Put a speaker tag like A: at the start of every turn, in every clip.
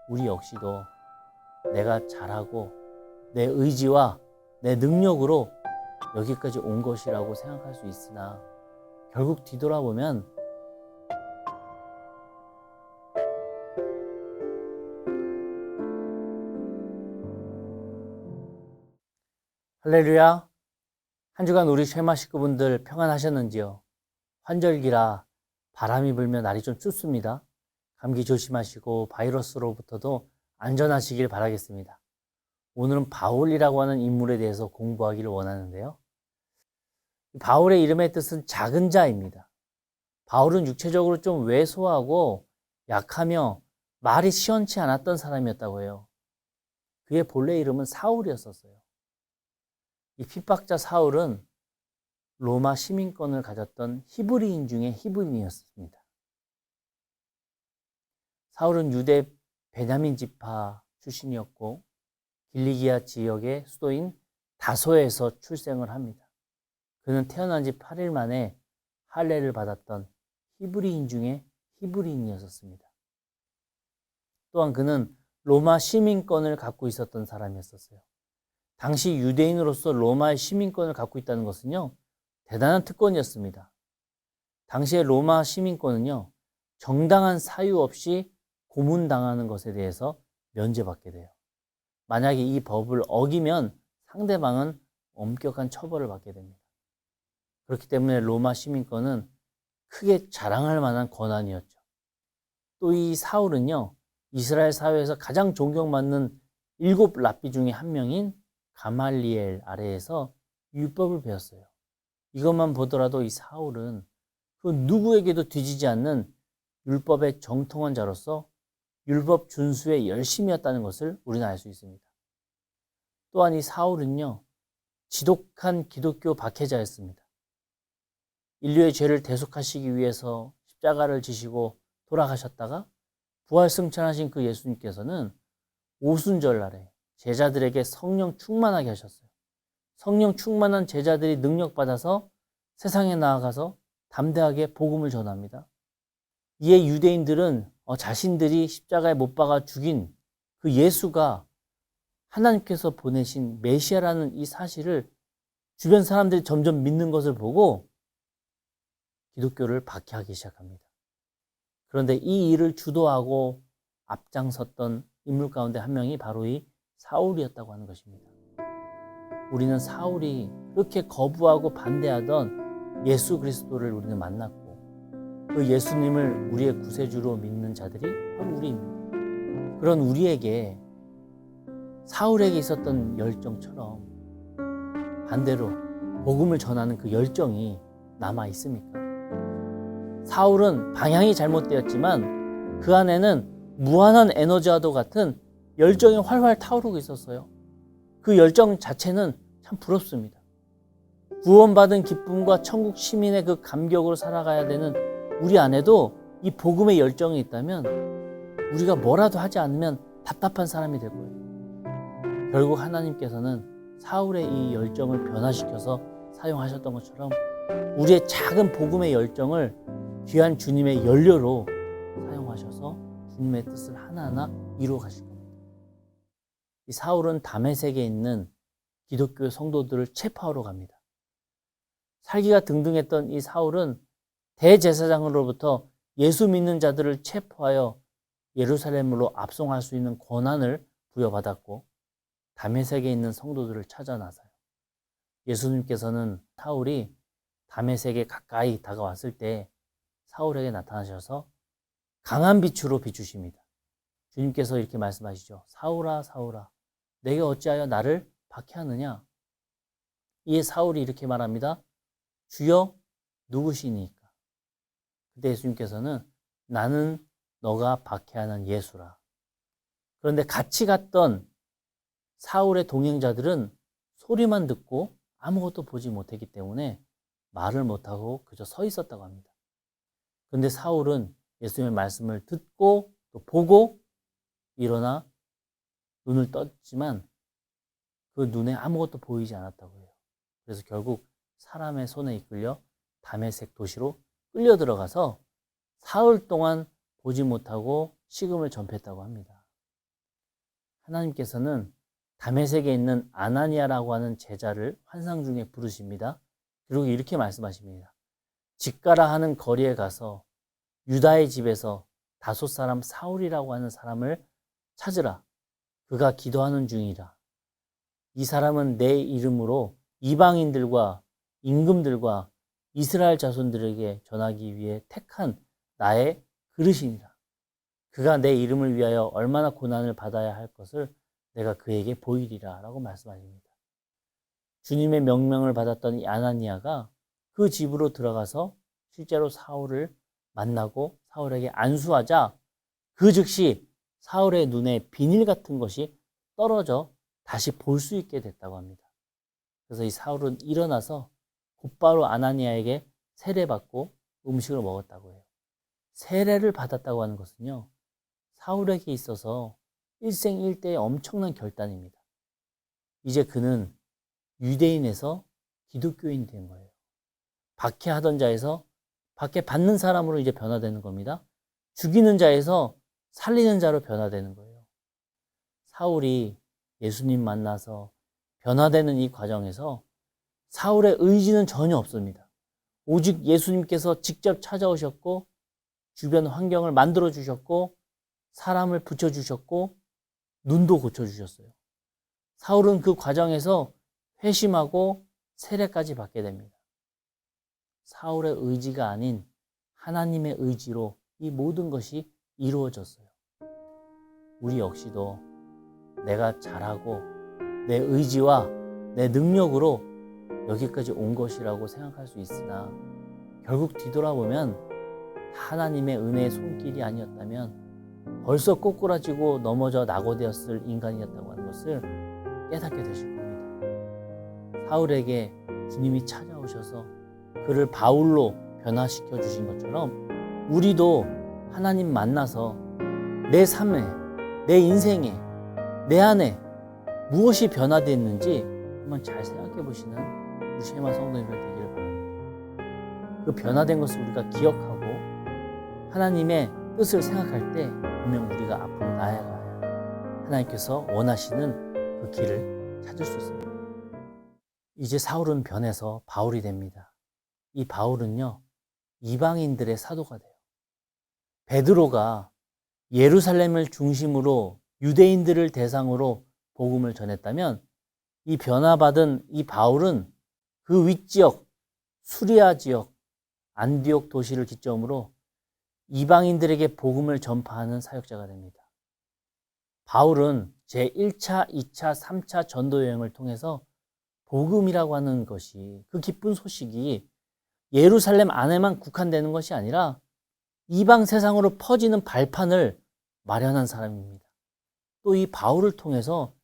A: 우리 역시도 내가 잘하고 내 의지와 내 능력으로 여기까지 온 것이라고 생각할 수 있으나 결국 뒤돌아보면 할렐루야. 한 주간 우리 쉐마 식구분들 평안하셨는지요? 환절기라 바람이 불면 날이 좀 춥습니다. 감기 조심하시고 바이러스로부터도 안전하시길 바라겠습니다. 오늘은 바울이라고 하는 인물에 대해서 공부하기를 원하는데요. 바울의 이름의 뜻은 작은 자입니다. 바울은 육체적으로 좀 왜소하고 약하며 말이 시원치 않았던 사람이었다고 해요. 그의 본래 이름은 사울이었었어요. 이 핍박자 사울은 로마 시민권을 가졌던 히브리인 중에 히브리인이었습니다. 사울은 유대 베냐민 지파 출신이었고 길리기아 지역의 수도인 다소에서 출생을 합니다. 그는 태어난 지 8일 만에 할례를 받았던 히브리인 중에 히브리인이었습니다. 또한 그는 로마 시민권을 갖고 있었던 사람이었어요. 당시 유대인으로서 로마의 시민권을 갖고 있다는 것은요, 대단한 특권이었습니다. 당시의 로마 시민권은요, 정당한 사유 없이 고문당하는 것에 대해서 면제받게 돼요. 만약에 이 법을 어기면 상대방은 엄격한 처벌을 받게 됩니다. 그렇기 때문에 로마 시민권은 크게 자랑할 만한 권한이었죠. 또 이 사울은요, 이스라엘 사회에서 가장 존경받는 7 랍비 중에 한 명인 가말리엘 아래에서 율법을 배웠어요. 이것만 보더라도 이 사울은 그 누구에게도 뒤지지 않는 율법의 정통한 자로서 율법 준수에 열심이었다는 것을 우리는 알 수 있습니다. 또한 이 사울은요, 지독한 기독교 박해자였습니다. 인류의 죄를 대속하시기 위해서 십자가를 지시고 돌아가셨다가 부활승천하신 그 예수님께서는 오순절날에 제자들에게 성령 충만하게 하셨어요. 성령 충만한 제자들이 능력받아서 세상에 나아가서 담대하게 복음을 전합니다. 이에 유대인들은 자신들이 십자가에 못 박아 죽인 그 예수가 하나님께서 보내신 메시아라는 이 사실을 주변 사람들이 점점 믿는 것을 보고 기독교를 박해하기 시작합니다. 그런데 이 일을 주도하고 앞장섰던 인물 가운데 한 명이 바로 이 사울이었다고 하는 것입니다. 우리는 사울이 그렇게 거부하고 반대하던 예수 그리스도를 우리는 만났고 그 예수님을 우리의 구세주로 믿는 자들이 바로 우리입니다. 그런 우리에게 사울에게 있었던 열정처럼 반대로 복음을 전하는 그 열정이 남아 있습니까? 사울은 방향이 잘못되었지만 그 안에는 무한한 에너지와도 같은 열정이 활활 타오르고 있었어요. 그 열정 자체는 참 부럽습니다. 구원받은 기쁨과 천국 시민의 그 감격으로 살아가야 되는 우리 안에도 이 복음의 열정이 있다면 우리가 뭐라도 하지 않으면 답답한 사람이 될 거예요. 결국 하나님께서는 사울의 이 열정을 변화시켜서 사용하셨던 것처럼 우리의 작은 복음의 열정을 귀한 주님의 연료로 사용하셔서 주님의 뜻을 하나하나 이루어 가실 겁니다. 이 사울은 다메섹에 있는 기독교 성도들을 체포하러 갑니다. 살기가 등등했던 이 사울은 대제사장으로부터 예수 믿는 자들을 체포하여 예루살렘으로 압송할 수 있는 권한을 부여받았고 다메섹에 있는 성도들을 찾아 나서요. 예수님께서는 사울이 다메섹에 가까이 다가왔을 때 사울에게 나타나셔서 강한 빛으로 비추십니다. 주님께서 이렇게 말씀하시죠. 사울아, 사울아, 내게 어찌하여 나를 박해하느냐? 이에 사울이 이렇게 말합니다. 주여, 누구시니까? 그때 예수님께서는 나는 너가 박해하는 예수라. 그런데 같이 갔던 사울의 동행자들은 소리만 듣고 아무것도 보지 못했기 때문에 말을 못하고 그저 서 있었다고 합니다. 그런데 사울은 예수님의 말씀을 듣고 또 보고 일어나 눈을 떴지만 그 눈에 아무것도 보이지 않았다고 해요. 그래서 결국 사람의 손에 이끌려 다메섹 도시로 끌려 들어가서 사흘 동안 보지 못하고 식음을 전폐했다고 합니다. 하나님께서는 다메섹에 있는 아나니아라고 하는 제자를 환상 중에 부르십니다. 그리고 이렇게 말씀하십니다. 직가라 하는 거리에 가서 유다의 집에서 다소 사람 사울이라고 하는 사람을 찾으라. 그가 기도하는 중이라. 이 사람은 내 이름으로 이방인들과 임금들과 이스라엘 자손들에게 전하기 위해 택한 나의 그릇이니라. 그가 내 이름을 위하여 얼마나 고난을 받아야 할 것을 내가 그에게 보이리라 라고 말씀하십니다. 주님의 명령을 받았던 이 아나니아가 그 집으로 들어가서 실제로 사울을 만나고 사울에게 안수하자 그 즉시 사울의 눈에 비닐 같은 것이 떨어져 다시 볼 수 있게 됐다고 합니다. 그래서 이 사울은 일어나서 곧바로 아나니아에게 세례받고 음식을 먹었다고 해요. 세례를 받았다고 하는 것은요, 사울에게 있어서 일생일대의 엄청난 결단입니다. 이제 그는 유대인에서 기독교인이 된 거예요. 박해하던 자에서 박해받는 사람으로 이제 변화되는 겁니다. 죽이는 자에서 살리는 자로 변화되는 거예요. 사울이 예수님 만나서 변화되는 이 과정에서 사울의 의지는 전혀 없습니다. 오직 예수님께서 직접 찾아오셨고 주변 환경을 만들어 주셨고 사람을 붙여주셨고 눈도 고쳐주셨어요. 사울은 그 과정에서 회심하고 세례까지 받게 됩니다. 사울의 의지가 아닌 하나님의 의지로 이 모든 것이 이루어졌어요. 우리 역시도 내가 잘하고 내 의지와 내 능력으로 여기까지 온 것이라고 생각할 수 있으나 결국 뒤돌아보면 하나님의 은혜의 손길이 아니었다면 벌써 꼬꾸라지고 넘어져 낙오되었을 인간이었다고 하는 것을 깨닫게 되실 겁니다. 사울에게 주님이 찾아오셔서 그를 바울로 변화시켜 주신 것처럼 우리도 하나님 만나서 내 삶에, 내 인생에, 내 안에 무엇이 변화됐는지 한번 잘 생각해 보시는 우리 쉐마 성도님들 되기를 바랍니다. 그 변화된 것을 우리가 기억하고 하나님의 뜻을 생각할 때 분명 우리가 앞으로 나아가야 하나님께서 원하시는 그 길을 찾을 수 있습니다. 이제 사울은 변해서 바울이 됩니다. 이 바울은요, 이방인들의 사도가 돼요. 베드로가 예루살렘을 중심으로 유대인들을 대상으로 복음을 전했다면 이 변화받은 이 바울은 그 윗지역, 수리아 지역, 안디옥 도시를 기점으로 이방인들에게 복음을 전파하는 사역자가 됩니다. 바울은 제1차, 2차, 3차 전도 여행을 통해서 복음이라고 하는 것이, 그 기쁜 소식이 예루살렘 안에만 국한되는 것이 아니라 이방 세상으로 퍼지는 발판을 마련한 사람입니다. 또 이 바울을 통해서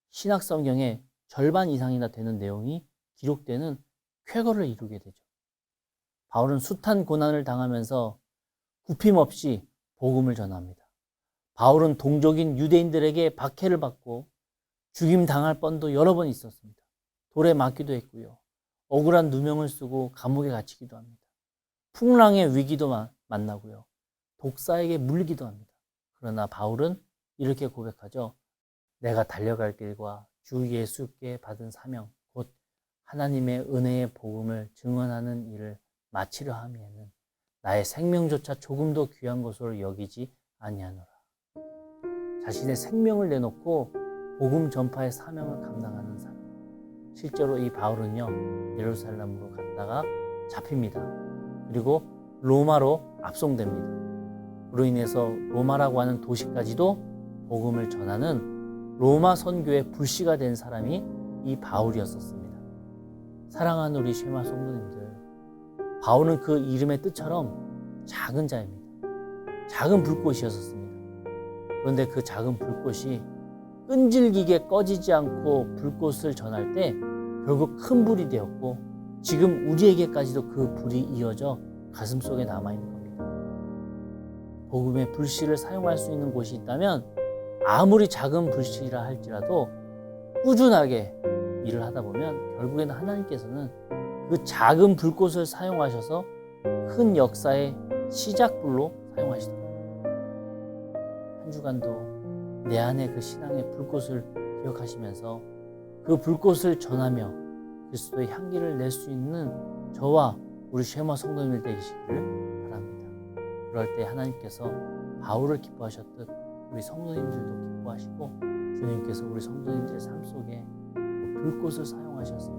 A: 신약 성경의 절반 이상이나 되는 내용이 기록되는 쾌거를 이루게 되죠. 바울은 숱한 고난을 당하면서 굽힘없이 복음을 전합니다. 바울은 동족인 유대인들에게 박해를 받고 죽임 당할 뻔도 여러 번 있었습니다. 돌에 맞기도 했고요. 억울한 누명을 쓰고 감옥에 갇히기도 합니다. 풍랑의 위기도 만나고요. 독사에게 물리기도 합니다. 그러나 바울은 이렇게 고백하죠. 내가 달려갈 길과 주 예수께 받은 사명, 곧 하나님의 은혜의 복음을 증언하는 일을 마치려 함에는 나의 생명조차 조금도 귀한 것으로 여기지 아니하노라. 자신의 생명을 내놓고 복음 전파의 사명을 감당하는 사람. 실제로 이 바울은요, 예루살렘으로 갔다가 잡힙니다. 그리고 로마로 압송됩니다. 그로 인해서 로마라고 하는 도시까지도 복음을 전하는 로마 선교의 불씨가 된 사람이 이 바울이었었습니다. 사랑하는 우리 쉐마 성도님들, 바울은 그 이름의 뜻처럼 작은 자입니다. 작은 불꽃이었습니다. 그런데 그 작은 불꽃이 끈질기게 꺼지지 않고 불꽃을 전할 때 결국 큰 불이 되었고 지금 우리에게까지도 그 불이 이어져 가슴속에 남아있는 겁니다. 복음의 불씨를 사용할 수 있는 곳이 있다면 아무리 작은 불씨라 할지라도 꾸준하게 일을 하다 보면 결국에는 하나님께서는 그 작은 불꽃을 사용하셔서 큰 역사의 시작불로 사용하시더라고요. 한 주간도 내 안에 그 신앙의 불꽃을 기억하시면서 그 불꽃을 전하며 그리스도의 향기를 낼 수 있는 저와 우리 쉐마 성도님들 되시기를 바랍니다. 그럴 때 하나님께서 바울을 기뻐하셨듯 우리 성도님들도 기뻐하시고 주님께서 우리 성도님들의 삶 속에 그 불꽃을 사용하셔서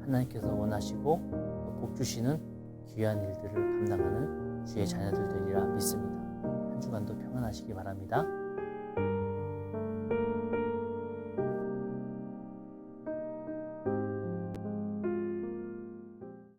A: 하나님께서 원하시고 또 복 주시는 귀한 일들을 감당하는 주의 자녀들 되리라 믿습니다. 한 주간도 평안하시기 바랍니다.